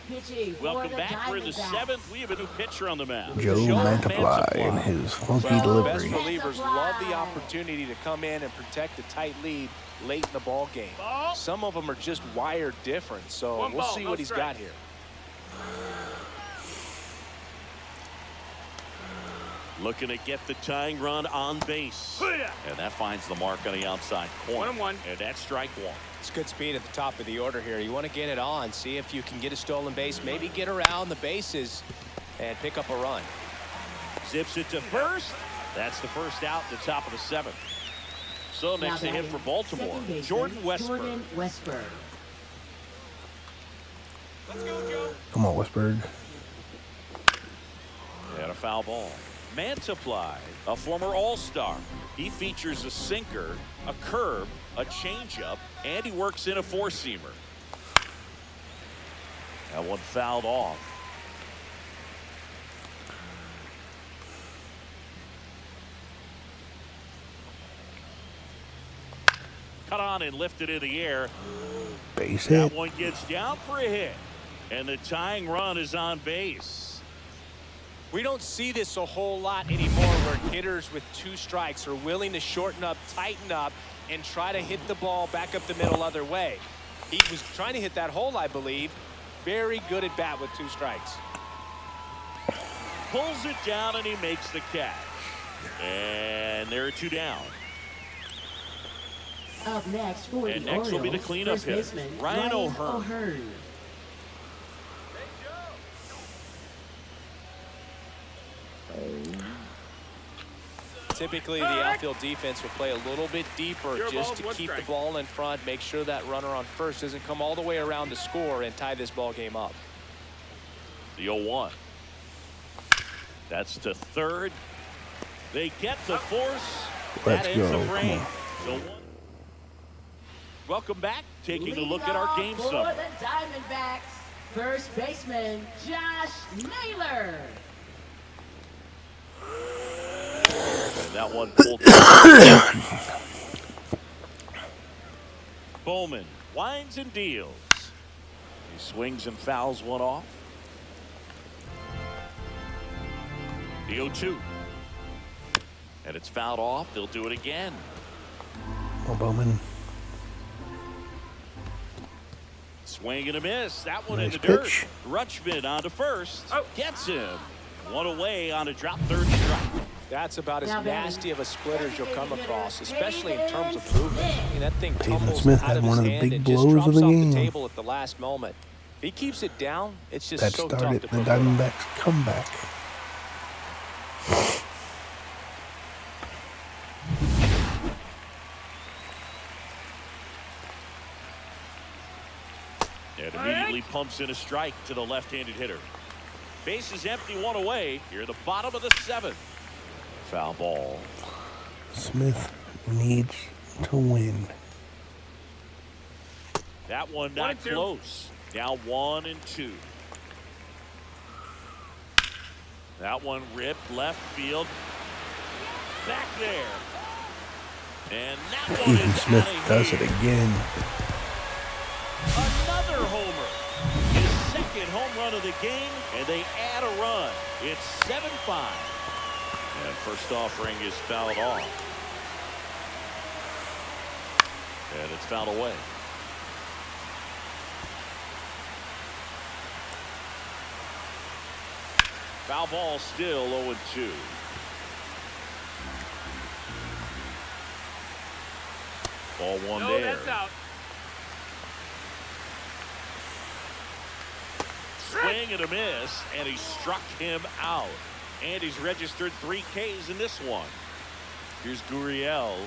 Pitching for Welcome the back. We're in the Diamondbacks. 7th. We have a new pitcher on the mound. Joe Mantiply and his funky Well, the delivery. best relievers love the opportunity to come in and protect a tight lead late in the ball game. Ball. Some of them are just wired different, so One we'll ball, see no what he's got strikes. here. Looking to get the tying run on base. And that finds the mark on the outside corner. 1-1. And that's strike one. It's good speed at the top of the order here. You want to get it on, see if you can get a stolen base, maybe get around the bases and pick up a run. Zips it to first. That's the first out, the top of the seventh. So next to hit for Baltimore, Jordan Westburg. Let's go, Joe. Come on, Westberg. And a foul ball. Mantiply, a former All-Star. He features a sinker, a curve, a changeup, and he works in a four-seamer. That one fouled off. Cut on and lifted in the air. Base hit. That one gets down for a hit. And the tying run is on base. We don't see this a whole lot anymore where hitters with 2 strikes are willing to shorten up, tighten up, and try to hit the ball back up the middle other way. He was trying to hit that hole, I believe. Very good at bat with 2 strikes. Pulls it down and he makes the catch. And there are 2 down. Up next for And the next will be the Orioles, cleanup first hitter, baseman, Ryan O'Hearn. Typically, the outfield defense will play a little bit deeper just to keep the ball in front, make sure that runner on first doesn't come all the way around to score and tie this ball game up. The 0-1. That's to third. They get the force. Let's That ends go. the Come frame. on. So welcome back. Taking a look at our game for summary. the Diamondbacks, first baseman Josh Naylor. And that one pulled down. Bowman winds and deals. He swings and fouls one off. The 0-2. And it's fouled off. They'll do it again. Oh, Bowman. Swing and a miss. That one Nice in the dirt. pitch. Rutschman on to first. Oh. Gets him. One away on a drop third strike. That's about as Now batting, nasty of a splitter as you'll come designated across, hitter, especially in terms of Pavin movement. I mean, that thing Pavin tumbles Smith out had of one his of the hand big and just blows of drops the off game. the table at the last moment. If he keeps it down, it's just That so tough started to the put on. Diamondbacks comeback. And immediately pumps in a strike to the left-handed hitter. Base is empty, one away. Here at the bottom of the seventh. Foul ball. Smith needs to win. That one 1 not and 2. close. Now 1-2. That one ripped left field. Back there. And that one Pavin is Smith outta does here. it again. Another homer. His second home run of the game, and they add a run. It's 7-5. And first offering is fouled off. And it's fouled away. Foul ball still 0-2. Ball one No, there. that's out. Swing and a miss, and he struck him out. And he's registered 3 Ks in this one. Here's Gurriel.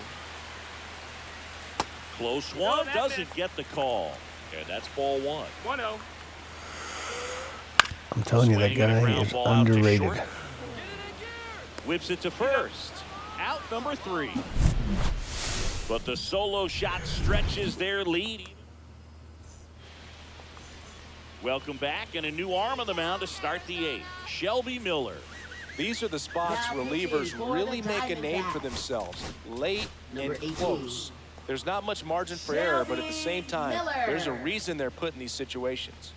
Close one, that doesn't missed. get the call. And that's ball 1. 1-0. I'm telling you, that Swing and a guy ground is ball out to underrated. short. Whips it to first. Out number 3. But the solo shot stretches their lead. Welcome back, and a new arm on the mound to start the 8th. Shelby Miller. These are the spots Now relievers pitching for really the make a name for Diamondbacks. themselves. Late Number and 18. close. There's not much margin for error, but at the same time, Miller. there's a reason they're put in these situations.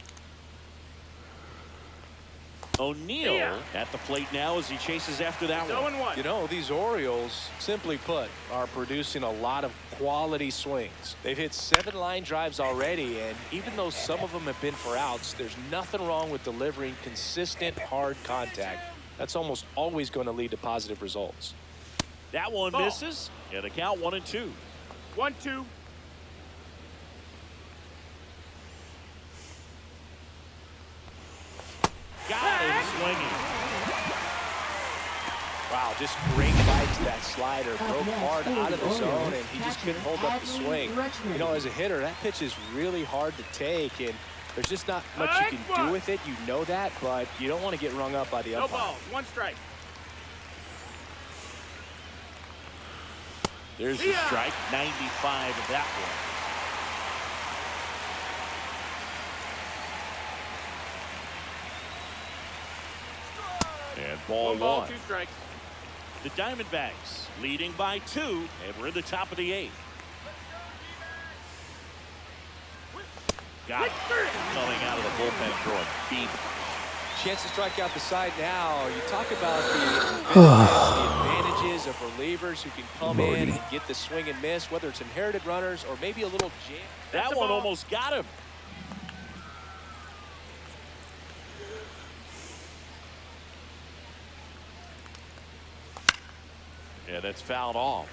O'Neal Yeah. at the plate now as he chases after that one. 0-1. You know, these Orioles, simply put, are producing a lot of quality swings. They've hit 7 line drives already, and even though some of them have been for outs, there's nothing wrong with delivering consistent, hard contact. That's almost always going to lead to positive results. That one Ball. misses. And a count 1-2. 1-2. Got him swinging. Wow, just great bites. That slider broke next hard for out the of the zone, Orioles, and he just catcher couldn't hold up the Pavin swing. Smith. You know, as a hitter, that pitch is really hard to take, and there's just not much you can do with it. You know that, but you don't want to get rung up by the No umpire. balls. 1 strike. There's the strike. 95 of that one. And ball 1 ball, 1. 2 strikes. The Diamondbacks leading by 2, and we're in the top of the 8th. Got it. Coming out of the bullpen throwing deep. Chance to strike out the side now. You talk about the advantages of relievers who can come in and get the swing and miss, whether it's inherited runners or maybe a little jam. That a one ball. almost got him. Yeah, that's fouled off.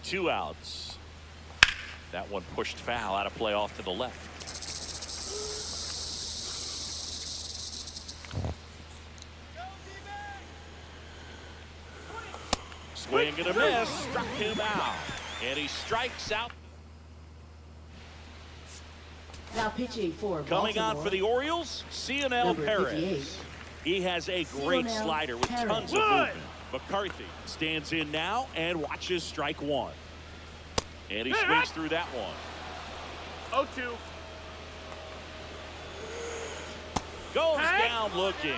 Two outs. That one pushed foul, out of play off to the left. Swing and a miss, struck him out, and he strikes out. Now pitching for Coming on Baltimore, for the Orioles, CNL number 58. Perez. He has a great CNL slider with Perez. tons of movement. McCarthy stands in now and watches strike one. And he swings through that one. 0-2. Goes down looking.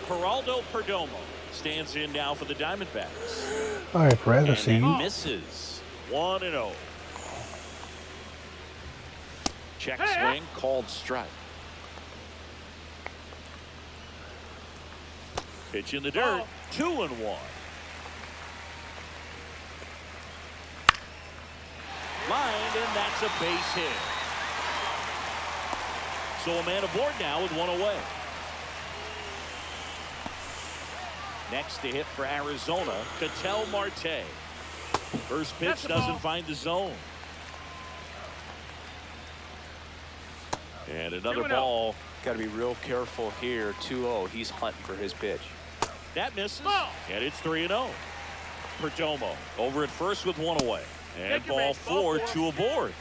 Geraldo Perdomo stands in now for the Diamondbacks. All right, Perez, I And see he you. misses. 1-0. Check swing, called strike. Pitch in the dirt, 2-1. Lined, and that's a base hit. So a man aboard now with one away. Next to hit for Arizona, Ketel Marte. First pitch doesn't find the zone. And another 2-0. ball. Got to be real careful here. 2-0. He's hunting for his pitch. That misses. Ball. And it's 3-0. Perdomo over at first with one away. And Take your ball man. Ball 4, four. 2 aboard.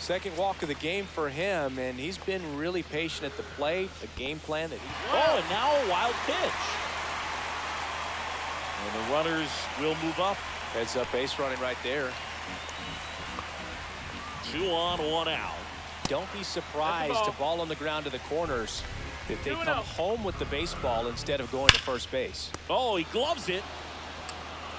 Second walk of the game for him, and he's been really patient at the plate. A game plan that he... Oh, and now a wild pitch. And the runners will move up. Heads up base running right there. 2 on, 1 out. Don't be surprised That's to the ball. ball on the ground to the corners that they 2-0. come home with the baseball instead of going to first base. Oh, he gloves it.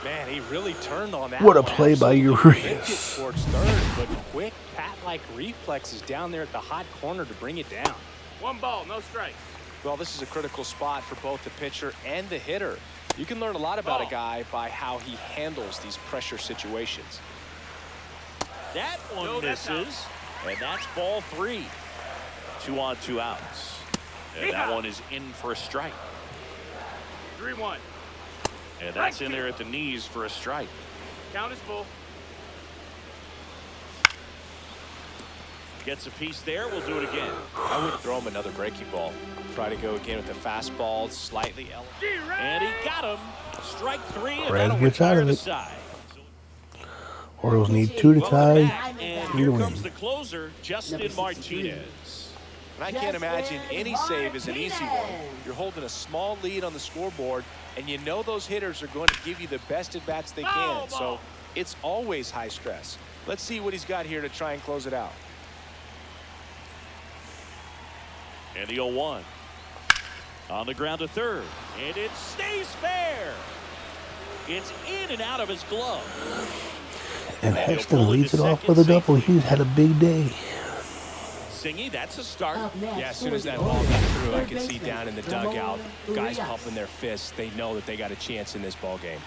Man, he really turned on that. What a one. play by Absolutely ripped it Urias. towards third, but quick cat-like reflexes down there at the hot corner to bring it down. 1 ball, no strikes. Well, this is a critical spot for both the pitcher and the hitter. You can learn a lot about a guy by how he handles these pressure situations. That one No, that's misses. And that's ball 3. 2 on, 2 outs. And that one is in for a strike. 3-1. And that's in there at the knees for a strike. Count is full. Gets a piece there. We'll do it again. I would throw him another breaking ball. Try to go again with the fastball, slightly elevated. And he got him. Strike 3, and Perez that'll gets out retire of the it. side. Orioles need 2 to Welcome tie. back, and 3 here to win. comes the closer, Justin Number 63. Martinez. And I can't imagine any save is an easy one. Martinez. You're holding a small lead on the scoreboard, and you know those hitters are going to give you the best at-bats they can. So it's always high stress. Let's see what he's got here to try and close it out. And the 0-1. On the ground to third. And it stays fair. It's in and out of his glove. And Heston leads it off with a double. He's had a big day. Singy, that's a start. Up next Yeah, as soon for as the that ball got Orioles, through, I third could see baseman, down in the Ramon dugout, guys Urias. pumping their fists. They know that they got a chance in this ball game.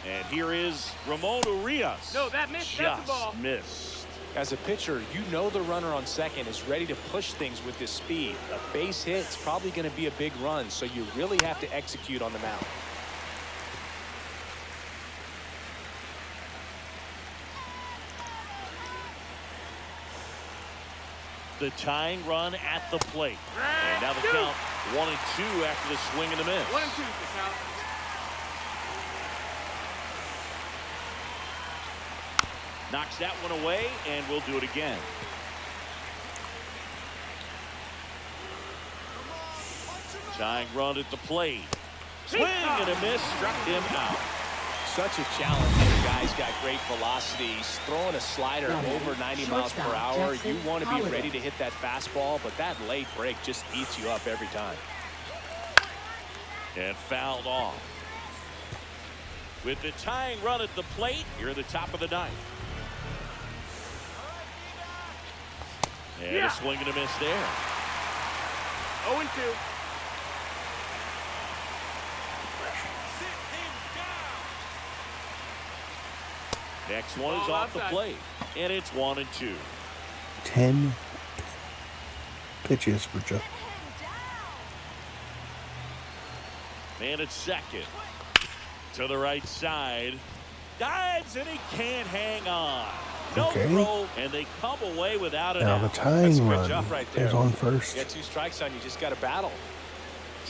And here is Ramon Urias. No, that missed. That's the ball. Just missed. As a pitcher, you know the runner on second is ready to push things with this speed. A base hit is probably going to be a big run, so you really have to execute on the mound. The tying run at the plate. And now the count 1-2 after the swing and a miss. 1-2 is the count. Knocks that one away, and we'll do it again. Tying run at the plate. Swing and a miss, struck him out. Such a challenge. The guy's got great velocity. He's throwing a slider over 90 miles per hour. You want to be ready to hit that fastball, but that late break just eats you up every time. And fouled off. With the tying run at the plate, here at the top of the ninth. And a swing and a miss there. 0-2. Next one is off the plate, and it's 1-2. 10 pitches for Joe. Man at second. To the right side. Dives, and he can't hang on. No throw, and they come away without an Now out. the tying run right there. is on first. You got 2 strikes on you, just got to battle.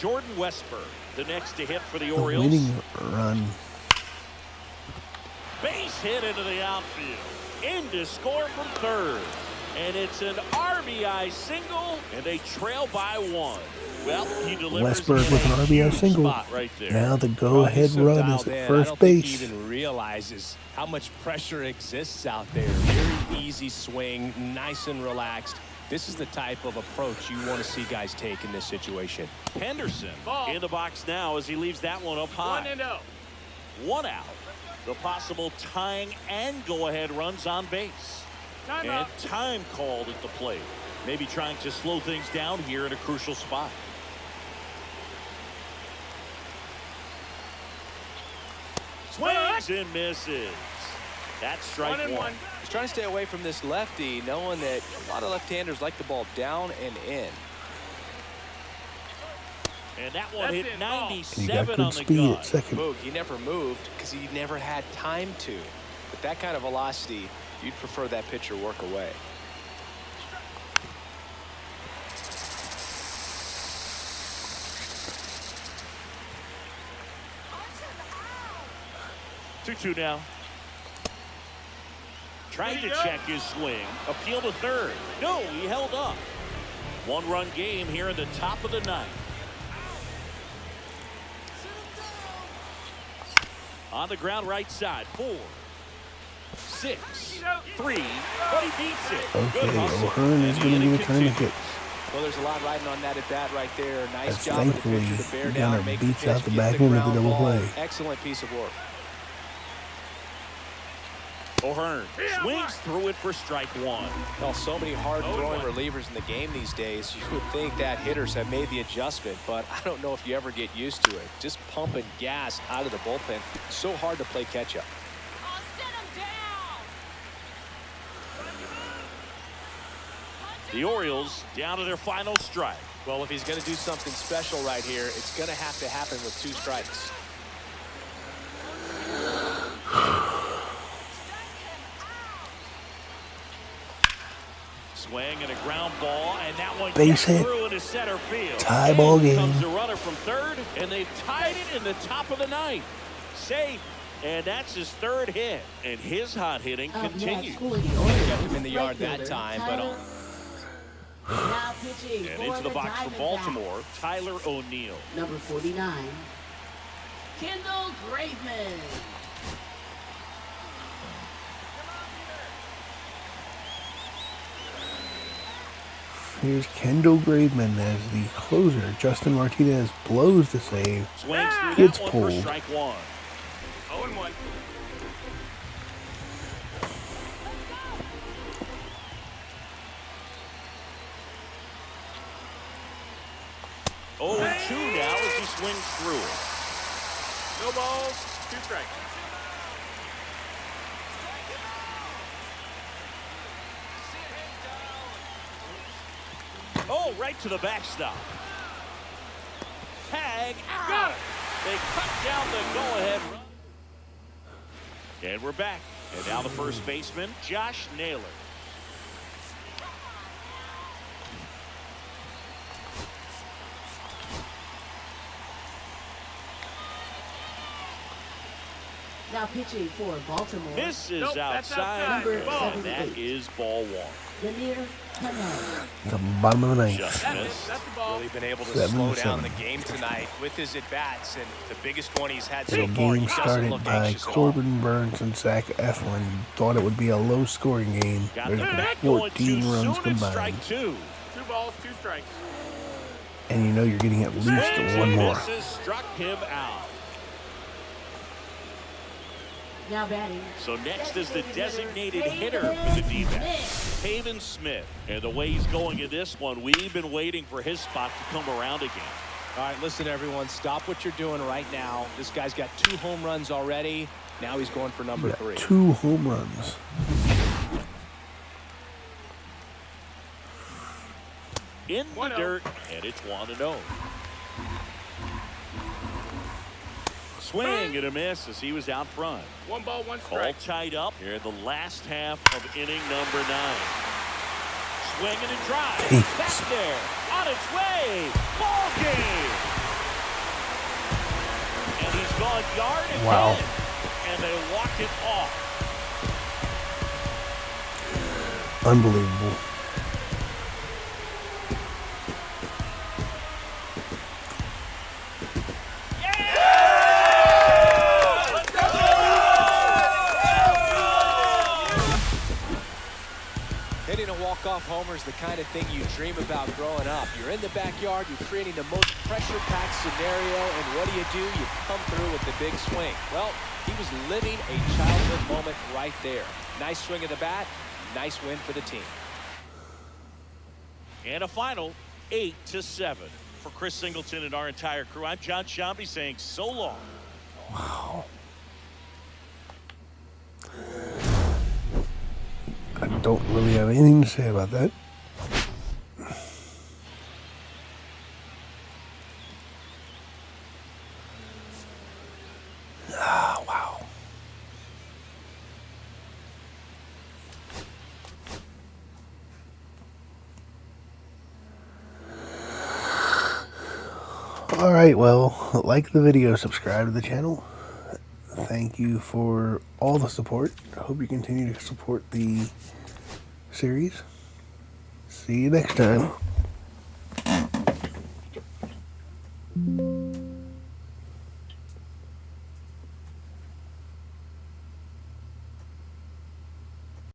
Jordan Westburg, the next to hit for the The Orioles. winning run. Base hit into the outfield. In to score from third. And it's an RBI single, and they trail by 1. Well, he delivers Westburg with an RBI single. right there. Now the go-ahead run is at first base. He even realizes how much pressure exists out there. Very easy swing, nice and relaxed. This is the type of approach you want to see guys take in this situation. Henderson Ball. in the box now as he leaves that one up high. 1-0. 1 out. The possible tying and go-ahead runs on base. Time And out. time called at the plate. Maybe trying to slow things down here in a crucial spot. Swings and misses. That's strike 1. He's trying to stay away from this lefty, knowing that a lot of left-handers like the ball down and in. And that one That's hit it, ball. He got 97 good on the speed gun. at second. He never moved because he never had time to. With that kind of velocity, you'd prefer that pitcher work away. Two now. Trying to check his swing. Appeal to third. No, he held up. 1-run game here in the top of the ninth. On the ground right side. 4, 6, 3. But he beats it. Okay, Good hustle. O'Hearn is And the going to inning get a turn to hit. continues. Well, there's a lot riding on that at bat right there. Nice As job of the thankfully, pitcher to bear Gunnar down and make the beats pitch, out the get back end of the ground double ball. play. Excellent piece of work. O'Hearn swings through it for strike 1. Well, so many hard-throwing relievers in the game these days. You would think that hitters have made the adjustment, but I don't know if you ever get used to it. Just pumping gas out of the bullpen. So hard to play catch-up. The Orioles down to their final strike. Well, if he's going to do something special right here, it's going to have to happen with 2 strikes. Swing and a ground ball, and that one Base gets hit. through into center field. Tie ball In game. comes the runner from third, and they've tied it in the top of the ninth. Safe, and that's his 3rd hit, and his hot hitting Up next continues. for the Kept Orioles, him in the yard that right time, fielder, but now pitching And for into the box for Diamondbacks, Baltimore, Tyler O'Neill. number 49, Kendall Graveman. Here's Kendall Graveman as the closer. Justin Martinez blows the save. Swings through Gets that one for pulled. strike 1. 0-1. Oh, 2 now as he swings through it. No balls, 2 strikes. Oh, right to the backstop. Tag out. They cut down the go-ahead run. And we're back. And now the first baseman, Josh Naylor. Now pitching for Baltimore. This is Nope, that's outside. Number and 78. that is ball one. The bottom of the ninth. Just That's it. missed. That's the ball. Really been able to 7 slow to down 7. the game tonight with his at-bats, and the biggest one he's had The so far. He game doesn't started look by anxious at all. Corbin Burns and Zach Eflin. You thought it would be a low-scoring game. Got There's the been bat going 14 too runs soon and combined. strike two. 2 balls, 2 strikes. And you know you're getting at least Swings one and more. misses, struck him out. Now batting. So next is the designated hitter for the D-backs, Pavin Smith. And the way he's going in this one, we've been waiting for his spot to come around again. All right, listen, everyone. Stop what you're doing right now. This guy's got 2 home runs already. Now he's going for number You 3. got 2 home runs. In the 1-0. dirt, and it's 1-0. Swing and a miss as he was out front. 1 ball, 1 All strike. tied up here in the last half of inning number 9. Swing and a drive. Jeez. Back there. On its way. Ball game. And he's gone yard and Wow. in. And they walk it off. Unbelievable. Hitting a walk-off homer is the kind of thing you dream about growing up. You're in the backyard, you're creating the most pressure-packed scenario, and what do? You come through with the big swing. Well, he was living a childhood moment right there. Nice swing of the bat, nice win for the team. And a final 8-7. For Chris Singleton and our entire crew, I'm John Shambi saying so long. Wow. I don't really have anything to say about that. Wow. All right, well, like the video, subscribe to the channel. Thank you for all the support. I hope you continue to support the series. See you next time.